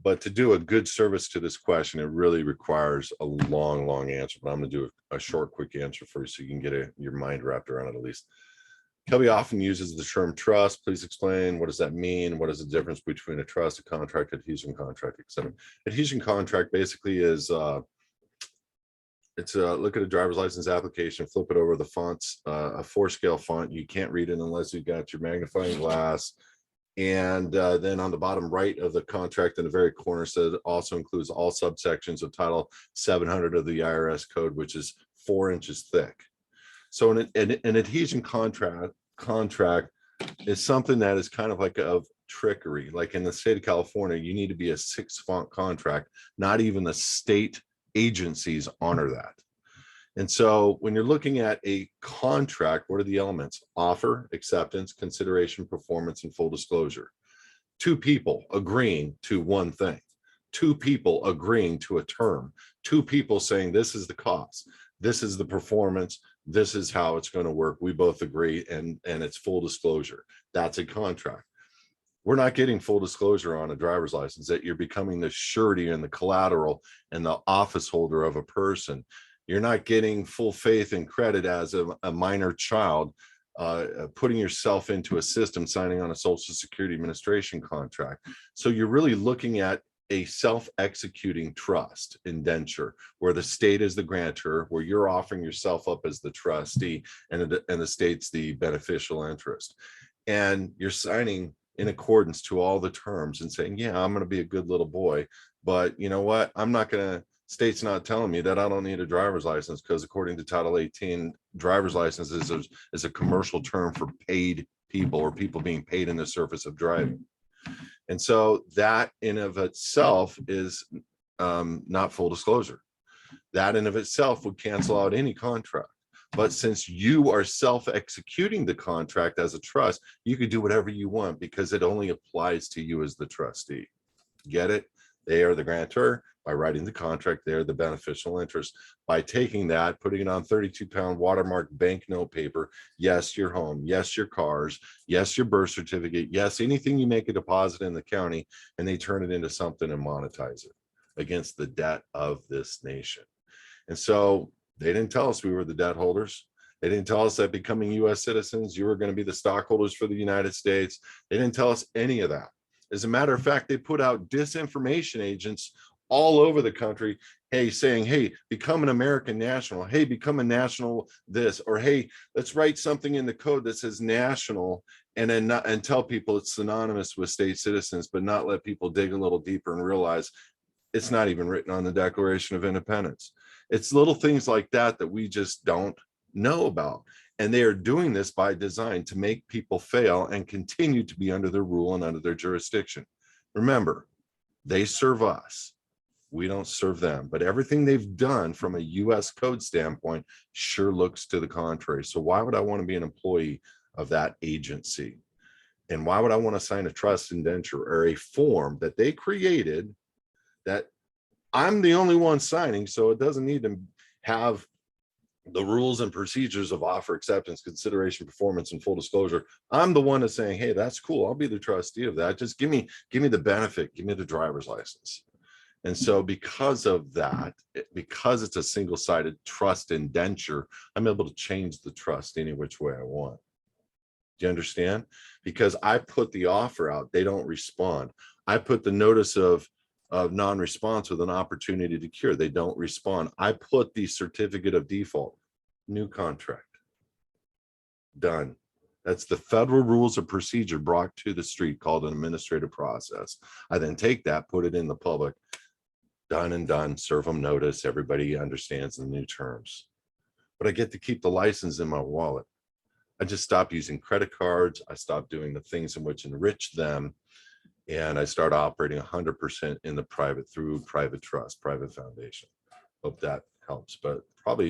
But to do a good service to this question, it really requires a long answer, but I'm going to do a short, quick answer for you so you can get your mind wrapped around it at least. Kelby often uses the term trust. Please explain, what does that mean? What is the difference between a trust, a contract, adhesion contract, etc.? Adhesion contract basically is it's a look at a driver's license application, flip it over, the font's a 4-scale font. You can't read it unless you've got your magnifying glass. And then on the bottom right of the contract in the very corner says also includes all subsections of Title 700 of the IRS code, which is 4 inches thick. So an adhesion contract is something that is kind of like of trickery. Like in the state of California, you need to be a 6-font contract. Not even the state agencies honor that. And so when you're looking at a contract, what are the elements? Offer, acceptance, consideration, performance, and full disclosure. 2 people agreeing to one thing. 2 people agreeing to a term. 2 people saying this is the cost, this is the performance, this is how it's going to work. We both agree, and it's full disclosure. That's a contract. We're not getting full disclosure on a driver's license that you're becoming the surety and the collateral and the office holder of a person. You're not getting full faith and credit as a minor child, putting yourself into a system, signing on a Social Security Administration contract. So you're really looking at a self-executing trust indenture where the state is the grantor, where you're offering yourself up as the trustee and the state's the beneficial interest. And you're signing in accordance to all the terms and saying, yeah, I'm going to be a good little boy, but you know what? I'm not going to, state's not telling me that I don't need a driver's license, because according to Title 18, driver's license is a commercial term for paid people or people being paid in the service of driving. And so that in of itself is not full disclosure. That in of itself would cancel out any contract. But since you are self-executing the contract as a trust, you can do whatever you want because it only applies to you as the trustee. Get it? They are the grantor. By writing the contract, they're the beneficial interest. By taking that, putting it on 32-pound watermark banknote paper, yes, your home, yes, your cars, yes, your birth certificate, yes, anything you make a deposit in the county, and they turn it into something and monetize it against the debt of this nation. And so they didn't tell us we were the debt holders. They didn't tell us that becoming U.S. citizens, you were going to be the stockholders for the United States. They didn't tell us any of that. As a matter of fact, they put out disinformation agents all over the country, hey, saying, hey, become an American national. Hey, become a national this, or hey, let's write something in the code that says national, and then and tell people it's synonymous with state citizens, but not let people dig a little deeper and realize it's not even written on the Declaration of Independence. It's little things like that that we just don't know about. And they are doing this by design to make people fail and continue to be under their rule and under their jurisdiction. Remember, they serve us. We don't serve them. But everything they've done from a U.S. code standpoint sure looks to the contrary. So why would I want to be an employee of that agency? And why would I want to sign a trust indenture or a form that they created that I'm the only one signing, so it doesn't need to have the rules and procedures of offer, acceptance, consideration, performance, and full disclosure? I'm the one that's saying, hey, that's cool. I'll be the trustee of that. Just give me the benefit. Give me the driver's license. And so because of that, because it's a single-sided trust indenture, I'm able to change the trust any which way I want. Do you understand? Because I put the offer out, they don't respond. I put the notice of non-response with an opportunity to cure, they don't respond. I put the certificate of default, new contract, done. That's the federal rules of procedure brought to the street, called an administrative process. I then take that, put it in the public, done and done, serve them notice, everybody understands the new terms. But I get to keep the license in my wallet. I just stopped using credit cards. I stopped doing the things in which enrich them. And I start operating 100% in the private, through private trust, private foundation. Hope that helps, but probably